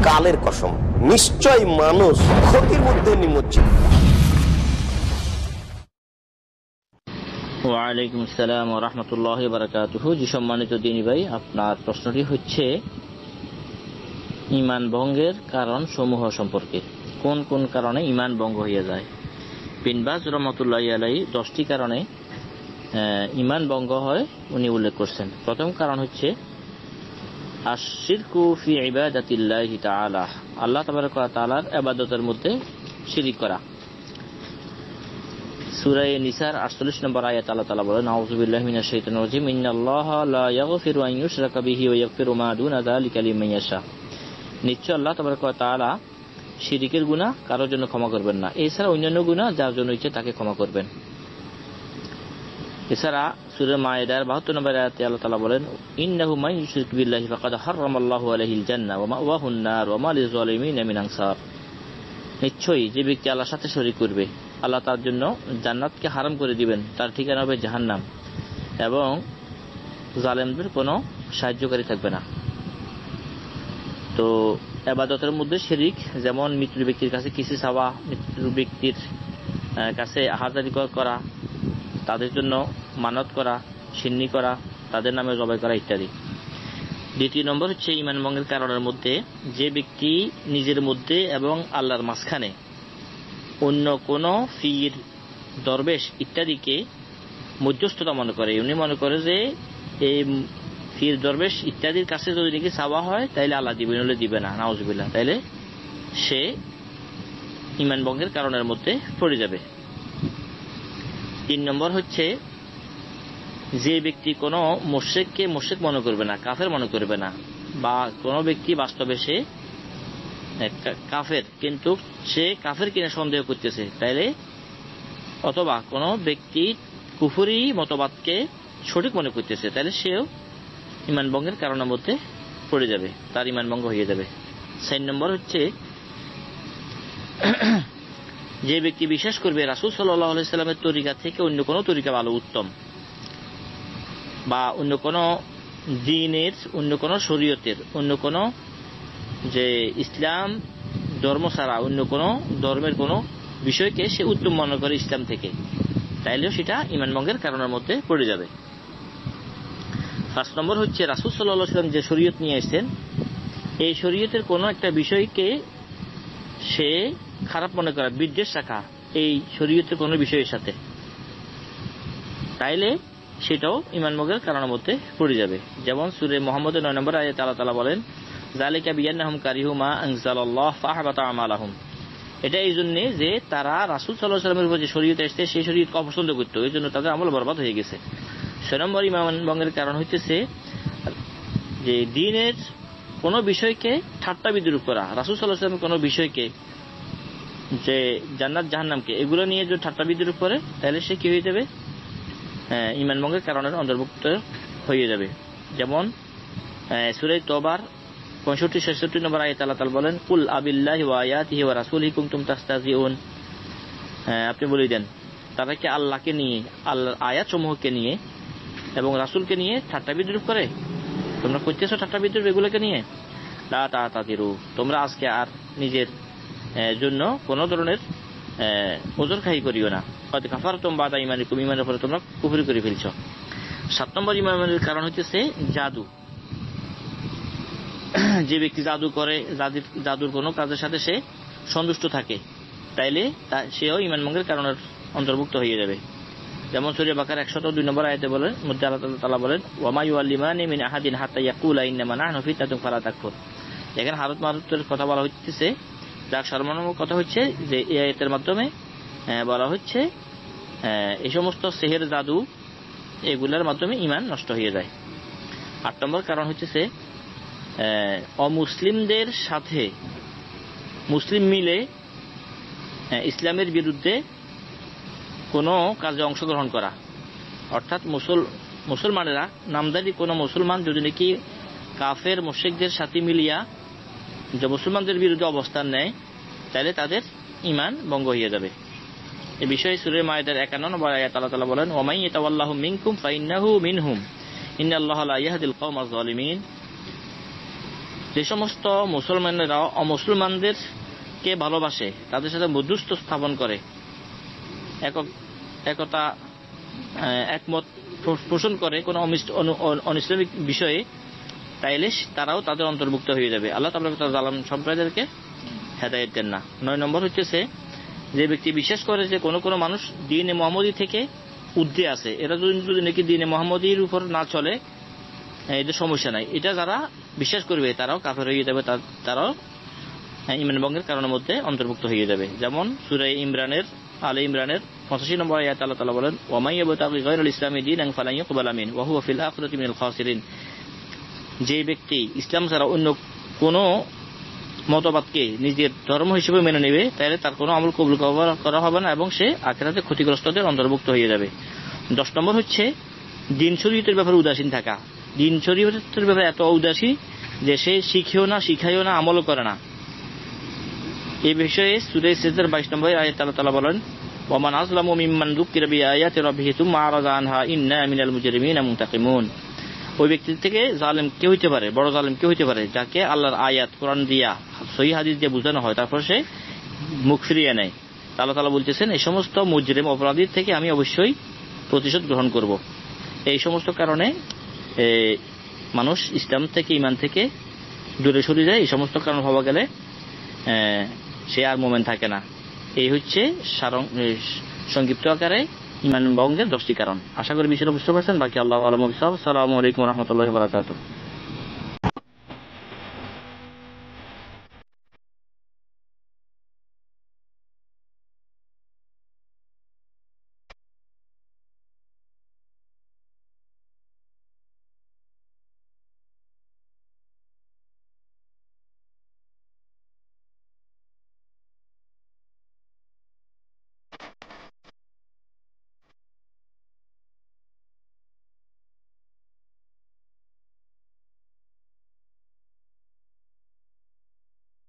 কালের কসম, নিশ্চয় মানুষ ক্ষতির মধ্যে নিমজ্জিত। ওয়ালাইকুম আসসালাম ওয়া রাহমাতুল্লাহি ওয়া বারাকাতুহু। জি সম্মানিত দিনী ভাই, আপনার প্রশ্নটি হচ্ছে ঈমান ভঙ্গের কারণ সমূহ সম্পর্কে। কোন কোন কারণে ঈমান ভঙ্গ হয়ে যায়? বিন বাজ রাহমাতুল্লাহি আলাইহি 10টি কারণে ঈমান ভঙ্গ হয় উনি উল্লেখ করছেন। প্রথম কারণ হচ্ছে আশ-শিরকু ফি ইবাদাতিল্লাহি তাআলা, আল্লাহ তাবারক ওয়া তাআলার ইবাদতের মধ্যে শিরিক করা। সূরা নিসার 48 নম্বর আয়াত আল্লাহ তাআলা বলেন, আউযু বিল্লাহি মিনাশ শাইতানির রাজীম, ইন্নাল্লাহা লা ইয়াগফিরু আন ইউশরাকা বিহি ওয়া ইয়াগফিরু মা দুনা যালিকা লিমান ইয়াশা। নিশ্চয় আল্লাহ তাবারক ওয়া তাআলা শিরকের গুনাহ কারোর জন্য ক্ষমা করবেন না, এছাড়া অন্যান্য গুনাহ যার জন্য ইচ্ছে তাকে ক্ষমা করবেন। এছাড়া সূরা মায়েদার 72 নম্বর আয়াতে আল্লাহ তাআলা বলেন, ইন্নাহু মান ইউশরিক বিল্লাহি ফাকাদ হারামাল্লাহু আলাইহিল জান্নাহ ওয়া মাওয়াহুন নার ওয়া মা লিয-যালিমিনা মিন আনসার। নিশ্চয়ই যে ব্যক্তি আল্লাহর সাথে শরীক করবে, আল্লাহ তার জন্য জান্নাতকে হারাম করে দিবেন, তার ঠিকানা হবে জাহান্নাম, এবং জালেমদের কোনো সাহায্যকারী থাকবে না। তো ইবাদতের মধ্যে শিরিক যেমন মৃত্যু ব্যক্তির কাছে কিছু চাওয়া, মৃত্যু ব্যক্তির কাছে হাজারি করা, তাদের জন্য মানত করা, সিন্নি করা, তাদের নামে জবাই করা ইত্যাদি। দ্বিতীয় নম্বর হচ্ছে ঈমান ভঙ্গের কারণের মধ্যে যে ব্যক্তি নিজের মধ্যে এবং আল্লাহর মাঝখানে অন্য কোনো ফির, দরবেশ ইত্যাদিকে মধ্যস্থতা মনে করে। উনি মনে করে যে এই ফির, দরবেশ ইত্যাদির কাছে যদি নাকি চাওয়া হয় তাইলে আল্লাহ দিবেন, হলে দিবে না, নাউজুবিল্লাহ, তাইলে সে ঈমান ভঙ্গের কারণের মধ্যে পড়ে যাবে। 3 নম্বর হচ্ছে যে ব্যক্তি কোনো মুশরিককে মুশরিক মনে করবে না, কাফের মনে করবে না, বা কোনো ব্যক্তি বাস্তবে সে কাফের কিন্তু সে কাফের কিনা সন্দেহ করতেছে, তাইলে অথবা কোনো ব্যক্তি কুফরি মতবাদকে সঠিক মনে করতেছে, তাহলে সেও ঈমান ভঙ্গের কারণের মধ্যে পড়ে যাবে, তার ঈমান ভঙ্গ হয়ে যাবে। 4 নম্বর হচ্ছে যে ব্যক্তি বিশ্বাস করবে রাসূল সাল্লাল্লাহু আলাইহি সাল্লামের তরিকা থেকে অন্য কোনো তরিকা ভালো, উত্তম, বা অন্য কোনো দ্বীনের, অন্য কোনো শরীয়তের, অন্য কোনো যে ইসলাম ধর্ম ছাড়া অন্য কোনো ধর্মের কোনো বিষয়কে সে উত্তম মনে করে ইসলাম থেকে, তাইলেও সেটা ঈমান ভঙ্গের কারণের মধ্যে পড়ে যাবে। 5 নম্বর হচ্ছে রাসূল সাল্লাল্লাহু আলাইহি সাল্লাম যে শরীয়ত নিয়ে এসেছেন, এই শরীয়তের কোনো একটা বিষয়কে সে খারাপ মনে করা, বিদ্বেষ রাখা এই শরীয়তের কোনো বিষয়ের সাথে, তাইলে সেটাও ঈমান ভঙ্গের কারণের মধ্যে পড়ে যাবে। যেমন সূরা মুহাম্মদের 9 নম্বর আয়াতে আল্লাহ তাআলা বলেন, যালিকা বিআন্নাহুম কারিহু মা আনজালাল্লাহু ফাহবাতা আমালাহুম। এটা এই জন্য যে তারা রাসূল সাল্লাল্লাহু আলাইহি ওয়াসাল্লামের উপর যে শরীয়ত এসেছে সেই শরীয়তকে অপছন্দ করত, এই জন্য তাদের আমল বরবাদ হয়ে গেছে। 6 নম্বর ঈমান ভঙ্গের কারণ হচ্ছে যে দ্বীনের কোনো বিষয়কে ঠাট্টা বিদ্রূপ করা, রাসূল সাল্লাল্লাহু আলাইহি ওয়াসাল্লামের কোনো বিষয়কে, যে জান্নাত জাহান্নামকে, এগুলো নিয়ে যদি ঠাট্টা বিদ্রূপ করে তাহলে সে কি হয়ে যাবে? ঈমান ভঙ্গের কারণের অন্তর্ভুক্ত হয়ে যাবে। যেমন সূরা তওবার 65-66 নম্বর আয়াতে আল্লাহ তাআলা বলেন, কুল আবিল্লাহি ওয়া আয়াতিহি ওয়া রাসূলিহি কুনতুম তাস্তাহজিউন। আপনি বলে দেন তারা কি আল্লাহকে নিয়ে, আল্লাহর আয়াতসমূহকে নিয়ে এবং রাসূলকে নিয়ে ঠাট্টা বিদ্রূপ করে? তোমরা করতেছো ঠাট্টা বিদ্রূপ এগুলোকে নিয়ে? লা তাতাদিরু, তোমরা আজকে আর নিজের জন্য কোনো ধরনের ওজর খাই করিও না। কদ কাফারতুম বাদা ঈমানিকুম, ঈমানের পরে তোমরা কুফরি করে ফেলছো। 7 নম্বর ঈমানের কারণ হচ্ছে জাদু। যে ব্যক্তি জাদু করে, জাদুর কোনো কাজের সাথে সে সন্তুষ্ট থাকে, তাইলে সেও ঈমান ভঙ্গের কারণের অন্তর্ভুক্ত হয়ে যাবে। যেমন সূরা বাকারা 102 নম্বর আয়াতে বলেন, মধ্যে আল্লাহ তাআলা বলেন, ওয়া মা ইউআল্লিমানি মিন আহাদিন হাত্তা ইয়াকুলা ইন্নামা নাহনু ফিতনাতুন ফালা তাকফুর। এখানে হারত মারুতের কথা বলা হচ্ছে, যার সর্বনাম কথা হচ্ছে যে এই আয়াতের মাধ্যমে বলা হচ্ছে এই সমস্ত সেহের, জাদু, এগুলোর মাধ্যমে ঈমান নষ্ট হয়ে যায়। 8 নম্বর কারণ হচ্ছে অমুসলিমদের সাথে মুসলিম মিলে ইসলামের বিরুদ্ধে কোনো কাজে অংশগ্রহণ করা। অর্থাৎ মুসলমানেরা, নামদারি কোনো মুসলমান যদি নাকি কাফের মুশরিকদের সাথে মিলিয়া যে মুসলমানদের বিরুদ্ধে অবস্থান নেয়, তাহলে তাদের ঈমান ভঙ্গ হয়ে যাবে। এই বিষয়ে সূরা মায়েদার 51 নম্বর আয়াতে আল্লাহ তাআলা বলেন, ওয়া মান ইয়াতাওয়াল্লাহুম মিনকুম ফাইন্নাহু মিনহুম। ইন্নাল্লাহা লা ইয়াহদিল কওমাজ জালিমিন। যে সমস্ত মুসলমানেরা অমুসলমানদেরকে ভালোবাসে, তাদের সাথে মধ্যস্থ স্থাপন করে, একতা একমত পোষণ করে কোন অনিসলামিক বিষয়ে, তাইলে তারাও তাদের অন্তর্ভুক্ত হয়ে যাবে। আল্লাহ তাআলা জালেম সম্প্রদায়দেরকে হেদায়েত দেন না। 9 নম্বর হচ্ছে যে ব্যক্তি বিশ্বাস করে যে কোনো মানুষ দ্বীনে মুহাম্মদী থেকে ঊর্ধ্বে আছে, এরা যদি নাকি দ্বীনে মুহাম্মদীর উপর না চলে এদের সমস্যা নাই, এটা যারা বিশ্বাস করবে তারাও কাফের হয়ে যাবে, তারাও ঈমান ভঙ্গের কারণের মধ্যে অন্তর্ভুক্ত হয়ে যাবে। যেমন সূরা আলে ইমরানের 85 নম্বর আয়াতে আল্লাহ তাআলা বলেন, ওয়া মান ইয়াবতাগি গায়রাল ইসলামি দীনান ফালান ইউকবালা মিনহু ওয়া হুয়া ফিল আখিরাতি মিনাল খাসিরিন। যে ব্যক্তি ইসলাম ছাড়া অন্য কোনো মতবাদকে নিজের ধর্ম হিসেবে মেনে নেবে, তাহলে তার কোনো আমল কবুল করা হবে না এবং সে আখিরাতে ক্ষতিগ্রস্তদের অন্তর্ভুক্ত হয়ে যাবে। 10 নম্বর হচ্ছে দ্বীন শরীয়তের ব্যাপারে উদাসীন থাকা। দ্বীন শরীয়তের ব্যাপারে এত উদাসীন যে সে শিখেও না, শিখায়ও না, আমলও করে না। এই বিষয়ে সূরা সিজদার 22 নম্বর আয়াতে আল্লাহ তাআলা বলেন, ওয়া মান আযলামু মিম্মান যুক্কিরা বিআয়াতি রাব্বিহি সুম্মা আরাদা আনহা ইন্না মিনাল মুজরিমিনা মুনতাকিমুন। ওই ব্যক্তি থেকে জালেম কে হইতে পারে, বড় জালেম কে হইতে পারে, যাকে আল্লাহর আয়াত কোরআন দিয়া সহিহ হাদিস দিয়ে বোঝানো হয়, তারপর সে মুখ ফিরিয়ে নেয়। আল্লাহ তাআলা বলতেছেন, এই সমস্ত মুজরিম অপরাধীর থেকে আমি অবশ্যই প্রতিশোধ গ্রহণ করব। এই সমস্ত কারণে মানুষ ইসলাম থেকে, ঈমান থেকে দূরে সরে যায়। এই সমস্ত কারণ ভাবা গেলে সে আর মুমিন থাকে না। এই হচ্ছে সংক্ষিপ্ত আকারে ঈমান ভঙ্গের 10টি কারণ। আশা করি বিষয়টা বুঝতে পারছেন। বাকি আল্লাহু আ'লামু বিস-সাওয়াব। আসসালামু আলাইকুম ওয়া রাহমাতুল্লাহি ওয়া বারাকাতুহু।